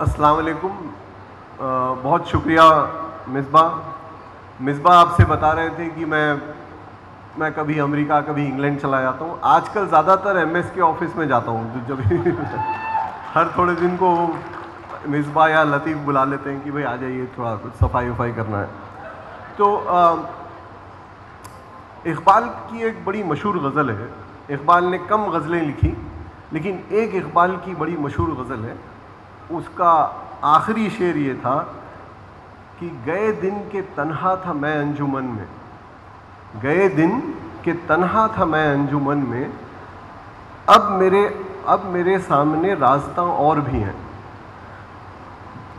अस्सलाम वालेकुम। बहुत शुक्रिया मिसबा आपसे बता रहे थे कि मैं कभी अमेरिका कभी इंग्लैंड चला जाता हूँ। आजकल ज़्यादातर एमएस के ऑफिस में जाता हूँ, जब हर थोड़े दिन को मिसबा या लतीफ़ बुला लेते हैं कि भाई आ जाइए, थोड़ा कुछ सफाई वफाई करना है। तो इकबाल की एक बड़ी मशहूर गज़ल है। इकबाल ने कम गज़लें लिखी, लेकिन एक इकबाल की बड़ी मशहूर गज़ल है। उसका आखिरी शेर ये था कि गए दिन के तन्हा था मैं अंजुमन में, गए दिन के तन्हा था मैं अंजुमन में, अब मेरे सामने रास्ता और भी हैं।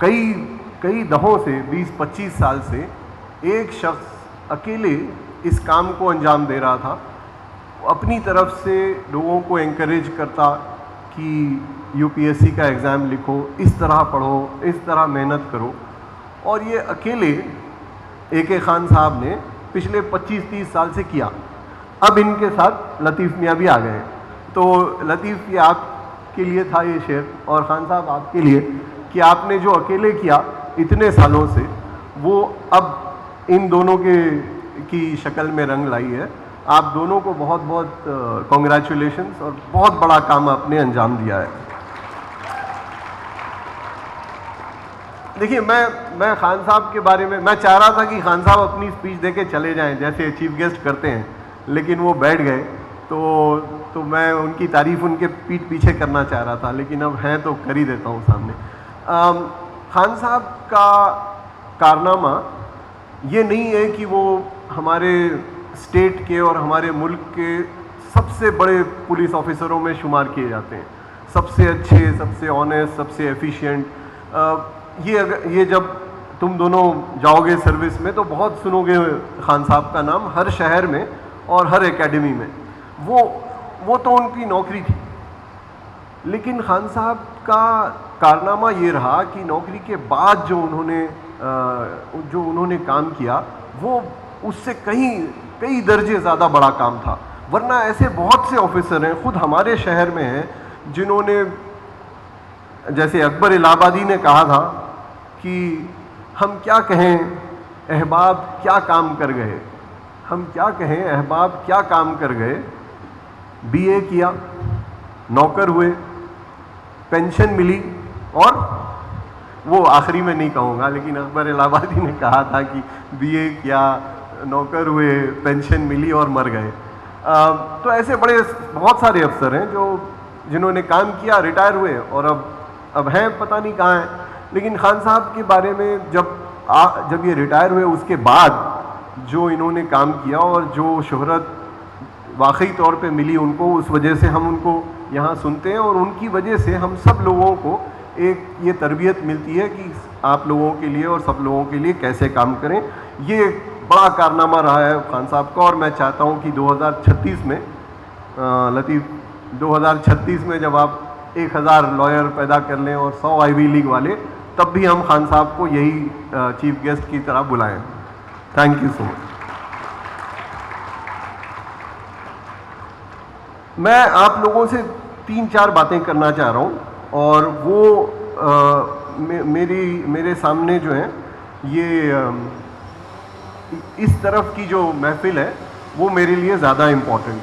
कई दहों से 20-25 साल से एक शख्स अकेले इस काम को अंजाम दे रहा था। अपनी तरफ से लोगों को एनकरेज करता कि यूपीएससी का एग्ज़ाम लिखो, इस तरह पढ़ो, इस तरह मेहनत करो। और ये अकेले AK खान साहब ने पिछले 25-30 साल से किया। अब इनके साथ लतीफ़ मियाँ भी आ गए। तो लतीफ़, ये आपके लिए था ये शेर, और खान साहब आपके लिए, कि आपने जो अकेले किया इतने सालों से, वो अब इन दोनों की शक्ल में रंग लाई है। आप दोनों को बहुत बहुत कॉन्ग्रेचुलेशंस, और बहुत बड़ा काम आपने अंजाम दिया है। देखिए, मैं खान साहब के बारे में, मैं चाह रहा था कि खान साहब अपनी स्पीच देके चले जाएं जैसे चीफ गेस्ट करते हैं, लेकिन वो बैठ गए। तो मैं उनकी तारीफ़ उनके पीठ पीछे करना चाह रहा था, लेकिन अब हैं तो कर ही देता हूँ सामने। खान साहब का कारनामा ये नहीं है कि वो हमारे स्टेट के और हमारे मुल्क के सबसे बड़े पुलिस ऑफिसरों में शुमार किए जाते हैं, सबसे अच्छे, सबसे ऑनेस्ट, सबसे एफिशिएंट। ये जब तुम दोनों जाओगे सर्विस में तो बहुत सुनोगे खान साहब का नाम, हर शहर में और हर एकेडमी में। वो तो उनकी नौकरी थी, लेकिन खान साहब का कारनामा ये रहा कि नौकरी के बाद जो उन्होंने काम किया, वो उससे कई दर्जे ज़्यादा बड़ा काम था। वरना ऐसे बहुत से ऑफिसर हैं, खुद हमारे शहर में हैं, जिन्होंने, जैसे अकबर इलाहाबादी ने कहा था कि हम क्या कहें अहबाब क्या काम कर गए, हम क्या कहें अहबाब क्या काम कर गए, BA किया, नौकर हुए, पेंशन मिली, और वो आखिरी में नहीं कहूँगा, लेकिन अकबर इलाहाबादी ने कहा था कि BA किया, नौकर हुए, पेंशन मिली और मर गए। तो ऐसे बहुत सारे अफसर हैं जिन्होंने काम किया, रिटायर हुए, और अब हैं पता नहीं कहाँ हैं। लेकिन खान साहब के बारे में जब ये रिटायर हुए, उसके बाद जो इन्होंने काम किया और जो शोहरत वाकई तौर पे मिली उनको, उस वजह से हम उनको यहाँ सुनते हैं, और उनकी वजह से हम सब लोगों को एक ये तरबियत मिलती है कि आप लोगों के लिए और सब लोगों के लिए कैसे काम करें। ये बड़ा कारनामा रहा है खान साहब का, और मैं चाहता हूँ कि 2036 में लतीफ़, 2036 में जब आप 1000 लॉयर पैदा कर लें और 100 आईवी लीग वाले, तब भी हम खान साहब को यही चीफ गेस्ट की तरह बुलाएं। Thank you so much. मैं आप लोगों से 3-4 बातें करना चाह रहा हूँ, और वो मेरे सामने जो है, ये इस तरफ की जो महफिल है वो मेरे लिए ज़्यादा इम्पॉर्टेंट,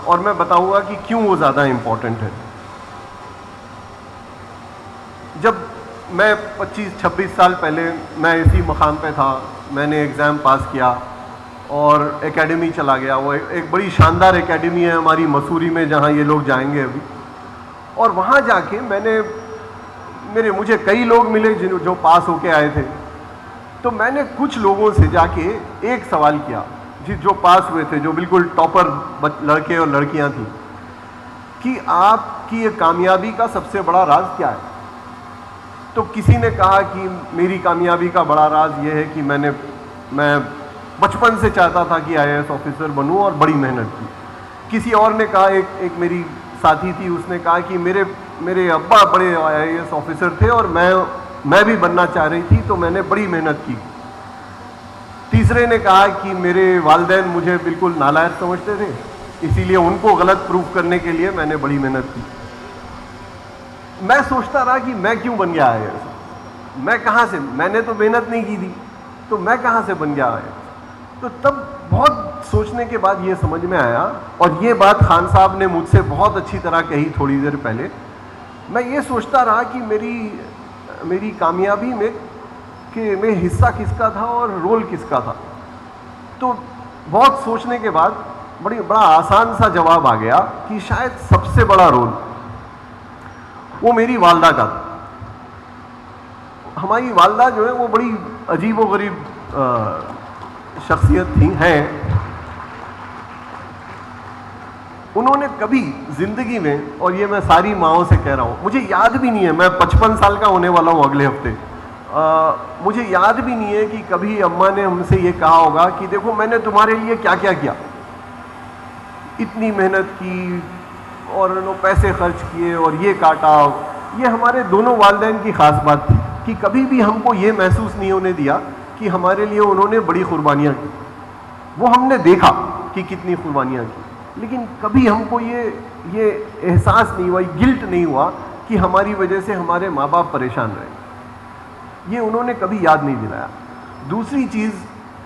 और मैं बताऊँगा कि क्यों वो ज़्यादा इम्पॉर्टेंट है। जब मैं 25-26 साल पहले मैं इसी मकाम पे था, मैंने एग्ज़ाम पास किया और एकेडमी चला गया। वो एक बड़ी शानदार एकेडमी है हमारी मसूरी में, जहाँ ये लोग जाएंगे अभी। और वहाँ जाके मुझे कई लोग मिले जो पास होके आए थे, तो मैंने कुछ लोगों से जाके एक सवाल किया, जो पास हुए थे, जो बिल्कुल टॉपर लड़के और लड़कियां थी, कि आपकी ये कामयाबी का सबसे बड़ा राज क्या है? तो किसी ने कहा कि मेरी कामयाबी का बड़ा राज ये है कि मैं बचपन से चाहता था कि आईएएस ऑफिसर बनूं और बड़ी मेहनत की। किसी और ने कहा, एक मेरी साथी थी, उसने कहा कि मेरे अब्बा बड़े आईएएस ऑफिसर थे और मैं भी बनना चाह रही थी, तो मैंने बड़ी मेहनत की। तीसरे ने कहा कि मेरे वालिदैन मुझे बिल्कुल नालायक समझते थे, इसीलिए उनको गलत प्रूफ करने के लिए मैंने बड़ी मेहनत की। मैं सोचता रहा कि मैं क्यों बन गया आईएएस, मैं कहाँ से, मैंने तो मेहनत नहीं की थी, तो मैं कहाँ से बन गया आईएएस? तो तब बहुत सोचने के बाद ये समझ में आया, और ये बात खान साहब ने मुझसे बहुत अच्छी तरह कही थोड़ी देर पहले। मैं ये सोचता रहा कि मेरी कामयाबी में हिस्सा किसका था और रोल किसका था। तो बहुत सोचने के बाद बड़ा आसान सा जवाब आ गया कि शायद सबसे बड़ा रोल वो मेरी वालदा का था। हमारी वालदा जो है वो बड़ी अजीबोगरीब शख्सियत थी, हैं। उन्होंने कभी जिंदगी में, और ये मैं सारी माँओं से कह रहा हूँ, मुझे याद भी नहीं है, मैं 55 साल का होने वाला हूँ अगले हफ्ते, मुझे याद भी नहीं है कि कभी अम्मा ने हमसे ये कहा होगा कि देखो मैंने तुम्हारे लिए क्या क्या किया, इतनी मेहनत की और पैसे खर्च किए और ये काटा। ये हमारे दोनों वालिदैन की खास बात थी कि कभी भी हमको ये महसूस नहीं होने दिया कि हमारे लिए उन्होंने बड़ी कुर्बानियाँ की। वो हमने देखा कि कितनी कुर्बानियाँ की, लेकिन कभी हमको ये एहसास नहीं हुआ, गिल्ट नहीं हुआ कि हमारी वजह से हमारे माँ बाप परेशान रहे। ये उन्होंने कभी याद नहीं दिलाया। दूसरी चीज़,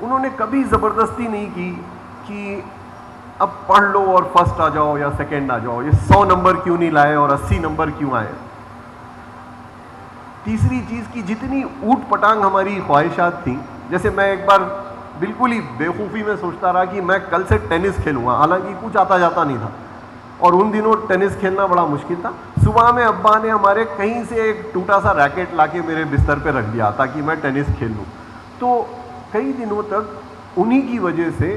उन्होंने कभी ज़बरदस्ती नहीं की कि अब पढ़ लो और फर्स्ट आ जाओ या सेकंड आ जाओ, ये 100 नंबर क्यों नहीं लाए और 80 नंबर क्यों आए। तीसरी चीज़ की जितनी ऊट पटांग हमारी ख्वाहिशात थी, जैसे मैं एक बार बिल्कुल ही बेवकूफ़ी में सोचता रहा कि मैं कल से टेनिस खेलूंगा, हालांकि कुछ आता जाता नहीं था और उन दिनों टेनिस खेलना बड़ा मुश्किल था। सुबह में अब्बा ने हमारे कहीं से एक टूटा सा रैकेट लाके मेरे बिस्तर पे रख दिया ताकि मैं टेनिस खेल लूँ। तो कई दिनों तक उन्हीं की वजह से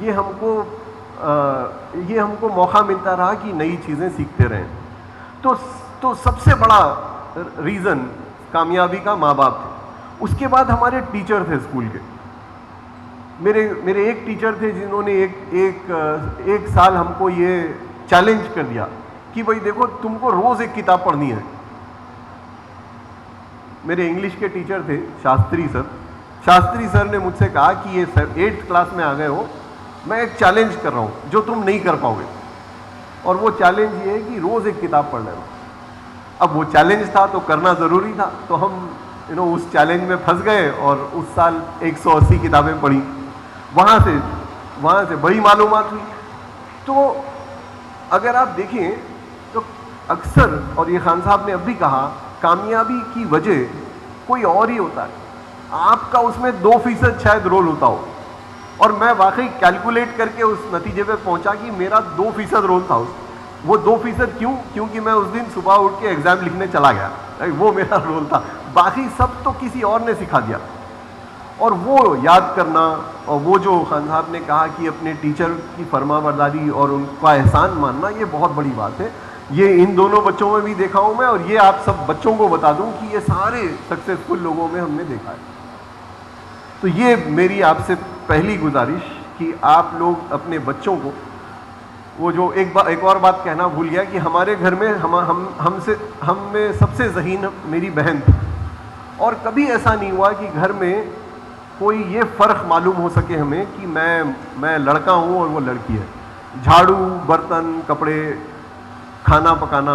ये हमको मौका मिलता रहा कि नई चीज़ें सीखते रहें। तो सबसे बड़ा रीज़न कामयाबी का माँ बाप थे। उसके बाद हमारे टीचर थे स्कूल के। मेरे एक टीचर थे जिन्होंने एक साल हमको ये चैलेंज कर दिया कि भाई देखो तुमको रोज़ एक किताब पढ़नी है। मेरे इंग्लिश के टीचर थे शास्त्री सर ने मुझसे कहा कि ये सर 8th क्लास में आ गए हो, मैं एक चैलेंज कर रहा हूँ जो तुम नहीं कर पाओगे, और वो चैलेंज ये है कि रोज़ एक किताब पढ़ना है। अब वो चैलेंज था तो करना ज़रूरी था, तो हम उस चैलेंज में फंस गए और उस साल 180 किताबें पढ़ी। वहाँ से बड़ी मालूमात हुई। तो अगर आप देखें तो अक्सर, और ये खान साहब ने अब भी कहा, कामयाबी की वजह कोई और ही होता है। आपका उसमें 2% शायद रोल होता हो, और मैं वाकई कैलकुलेट करके उस नतीजे पे पहुंचा कि मेरा 2% रोल था। वो 2% क्यों? क्योंकि मैं उस दिन सुबह उठ के एग्जाम लिखने चला गया, वो मेरा रोल था। बाकी सब तो किसी और ने सिखा दिया। और वो याद करना, और वो जो खान साहब ने कहा कि अपने टीचर की फरमाबरदारी और उनका एहसान मानना, ये बहुत बड़ी बात है। ये इन दोनों बच्चों में भी देखा हूँ मैं, और ये आप सब बच्चों को बता दूं कि ये सारे सक्सेसफुल लोगों में हमने देखा है। तो ये मेरी आपसे पहली गुजारिश कि आप लोग अपने बच्चों को, वो जो एक और बात कहना भूल गया कि हमारे घर में हम में सबसे ज़हीन मेरी बहन थी, और कभी ऐसा नहीं हुआ कि घर में कोई ये फ़र्क मालूम हो सके हमें कि मैं लड़का हूँ और वो लड़की है। झाड़ू, बर्तन, कपड़े, खाना पकाना,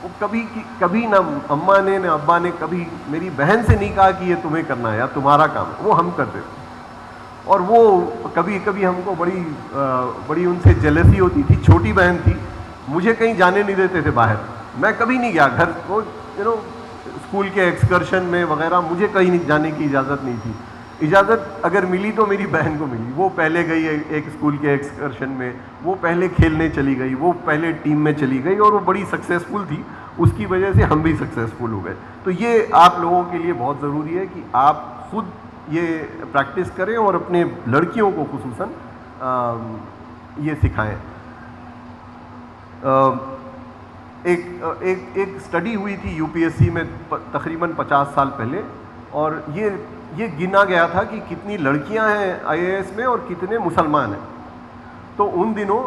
वो कभी ना अम्मा ने ना अब्बा ने कभी मेरी बहन से नहीं कहा कि ये तुम्हें करना है या तुम्हारा काम है, वो हम करते थे। और वो कभी कभी हमको बड़ी उनसे जेलसी होती थी। छोटी बहन थी, मुझे कहीं जाने नहीं देते थे बाहर, मैं कभी नहीं गया घर, वो स्कूल के एक्सकर्शन में वगैरह मुझे कहीं नहीं जाने की इजाज़त नहीं थी। इजाज़त अगर मिली तो मेरी बहन को मिली। वो पहले गई एक स्कूल के एक्सकर्शन में, वो पहले खेलने चली गई, वो पहले टीम में चली गई, और वो बड़ी सक्सेसफुल थी। उसकी वजह से हम भी सक्सेसफुल हो गए। तो ये आप लोगों के लिए बहुत ज़रूरी है कि आप खुद ये प्रैक्टिस करें और अपने लड़कियों को खुसूसन ये सिखाएं। एक स्टडी हुई थी यूपीएससी में तकरीबन 50 साल पहले, और ये गिना गया था कि कितनी लड़कियां हैं आईएएस में और कितने मुसलमान हैं। तो उन दिनों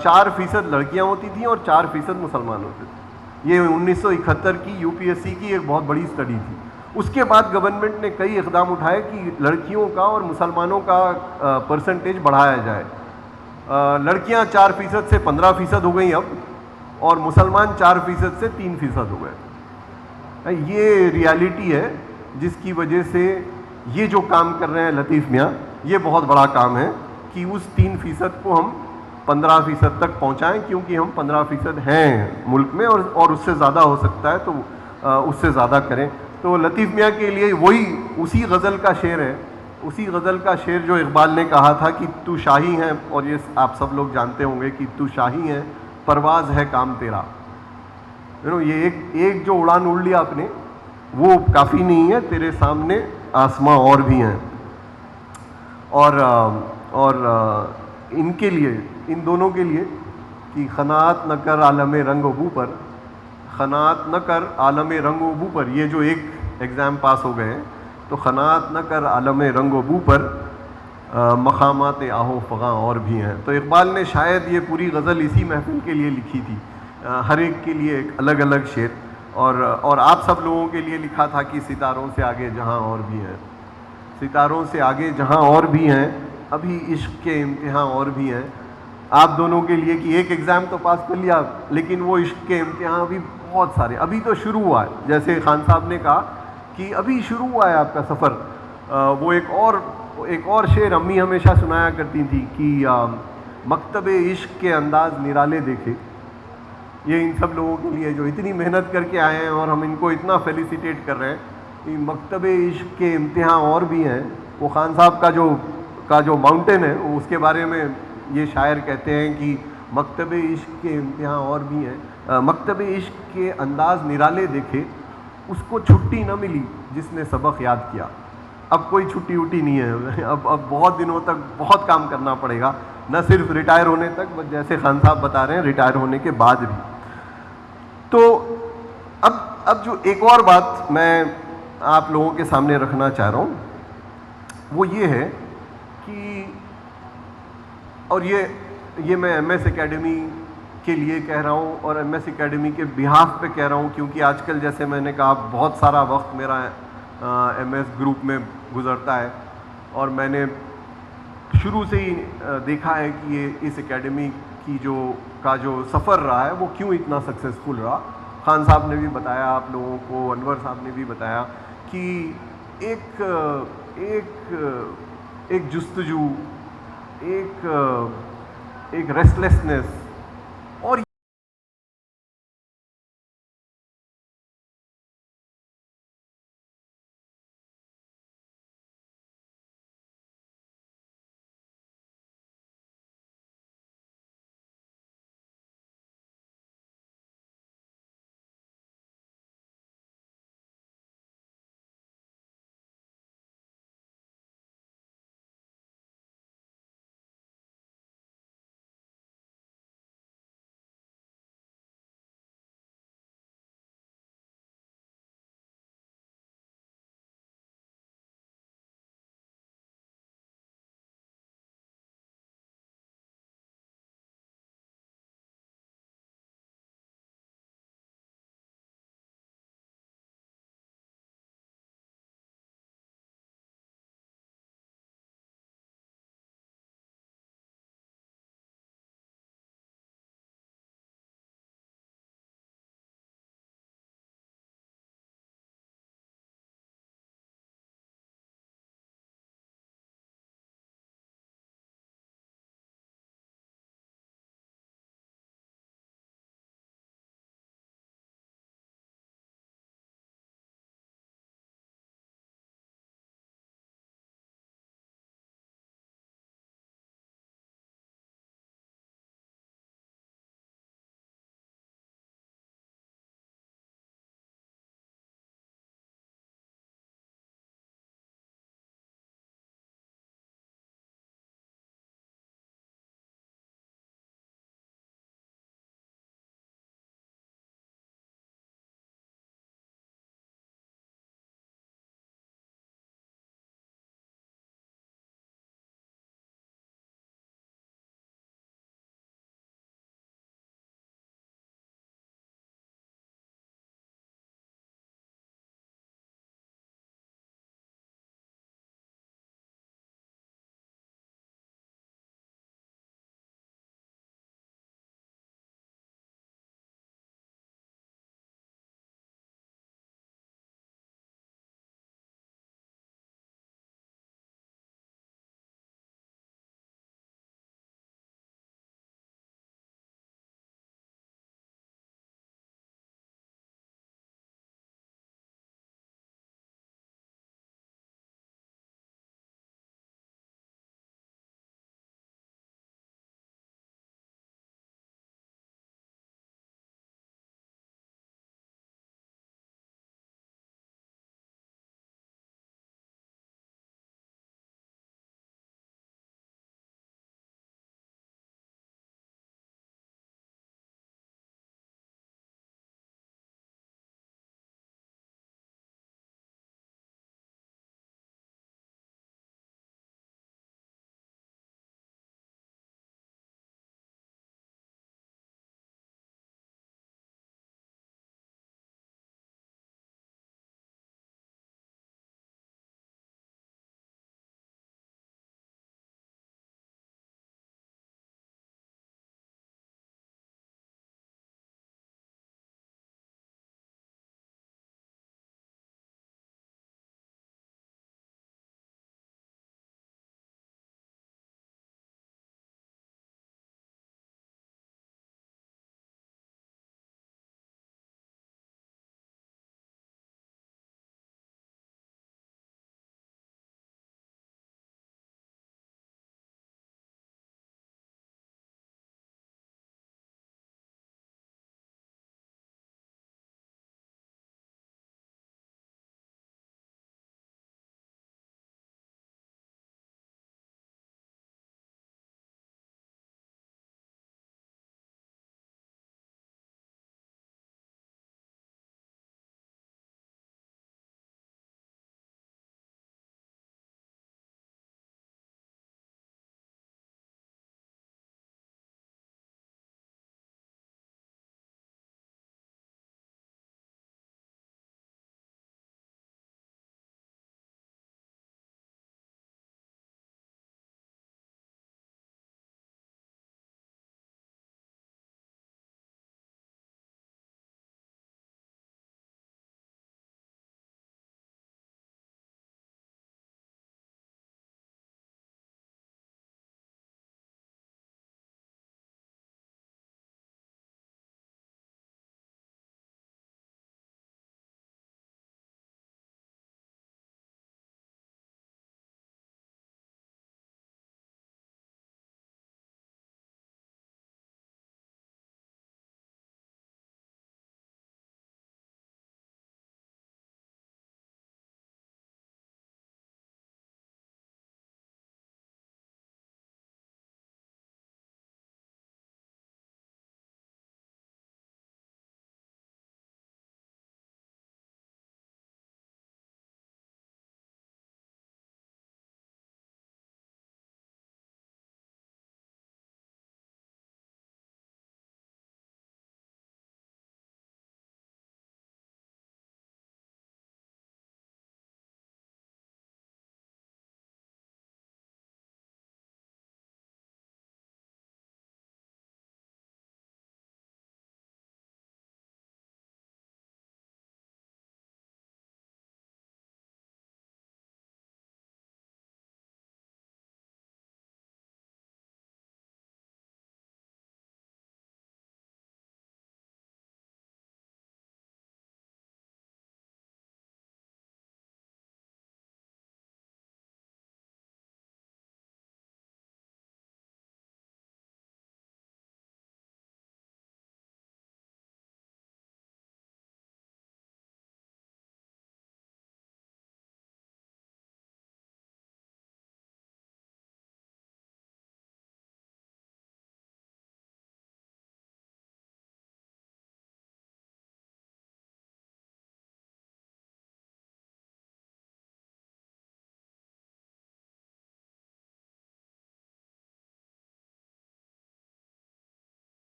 4% लड़कियां होती थी और 4% मुसलमान होते थे। ये 1971 की यूपीएससी की एक बहुत बड़ी स्टडी थी। उसके बाद गवर्नमेंट ने कई इकदाम उठाए कि लड़कियों का और मुसलमानों का परसेंटेज बढ़ाया जाए। लड़कियां 4% से 15% हो गई अब, और मुसलमान 4% से 3% हो गए। ये रियलिटी है जिसकी वजह से ये जो काम कर रहे हैं लतीफ़ मियाँ, ये बहुत बड़ा काम है कि उस 3% को हम 15% तक पहुँचाएँ, क्योंकि हम 15% हैं मुल्क में, और उससे ज़्यादा हो सकता है, तो उससे ज़्यादा करें। तो लतीफ़ मियाँ के लिए वही उसी गज़ल का शेर है, उसी गज़ल का शेर जो इकबाल ने कहा था कि तू शाही है, और ये आप सब लोग जानते होंगे कि तू शाही है, परवाज़ है काम तेरा। ये एक जो उड़ान उड़ लिया आपने, वो काफ़ी नहीं है, तेरे सामने आसमां और भी हैं। और इनके लिए, इन दोनों के लिए कि खनात न कर आलम रंग बू पर, खनात न कर आलम रंग बू पर, ये जो एक एग्ज़ाम पास हो गए हैं, तो खनात न कर आलम रंग बू पर, मकामात आहो फ़ग़ां और भी हैं। तो इकबाल ने शायद ये पूरी गज़ल इसी महफ़िल के लिए लिखी थी, हर एक के लिए एक अलग अलग शेर, और आप सब लोगों के लिए लिखा था कि सितारों से आगे जहां और भी हैं, सितारों से आगे जहां और भी हैं, अभी इश्क के इम्तिहान और भी हैं। आप दोनों के लिए कि एक एग्ज़ाम तो पास कर लिया, लेकिन वो इश्क के इम्तिहान भी बहुत सारे, अभी तो शुरू हुआ है। जैसे खान साहब ने कहा कि अभी शुरू हुआ है आपका सफ़र। वो एक और शेर अम्मी हमेशा सुनाया करती थी कि मकतबे इश्क के अंदाज निराले देखे। ये इन सब लोगों के लिए जो इतनी मेहनत करके आए हैं, और हम इनको इतना फेलिसिटेट कर रहे हैं कि मकतबे इश्क के इम्तिहान और भी हैं। वो खान साहब का जो माउंटेन है, उसके बारे में ये शायर कहते हैं कि मकतबे इश्क के इम्तिहान और भी हैं, मकतबे इश्क के अंदाज निराले देखे, उसको छुट्टी न मिली जिसने सबक याद किया। अब कोई छुट्टी उट्टी नहीं है, अब बहुत दिनों तक बहुत काम करना पड़ेगा, न सिर्फ रिटायर होने तक, बस जैसे खान साहब बता रहे हैं रिटायर होने के बाद भी। तो अब जो एक और बात मैं आप लोगों के सामने रखना चाह रहा हूँ, वो ये है कि, और ये मैं एमएस एकेडमी के लिए कह रहा हूँ, और एमएस एकेडमी के बिहाफ पे कह रहा हूँ, क्योंकि आजकल जैसे मैंने कहा बहुत सारा वक्त मेरा एमएस ग्रुप में गुज़रता है, और मैंने शुरू से ही देखा है कि ये इस एकेडमी की जो सफ़र रहा है वो क्यों इतना सक्सेसफुल रहा। खान साहब ने भी बताया आप लोगों को, अनवर साहब ने भी बताया कि एक जुस्तजू, एक रेस्टलेसनेस,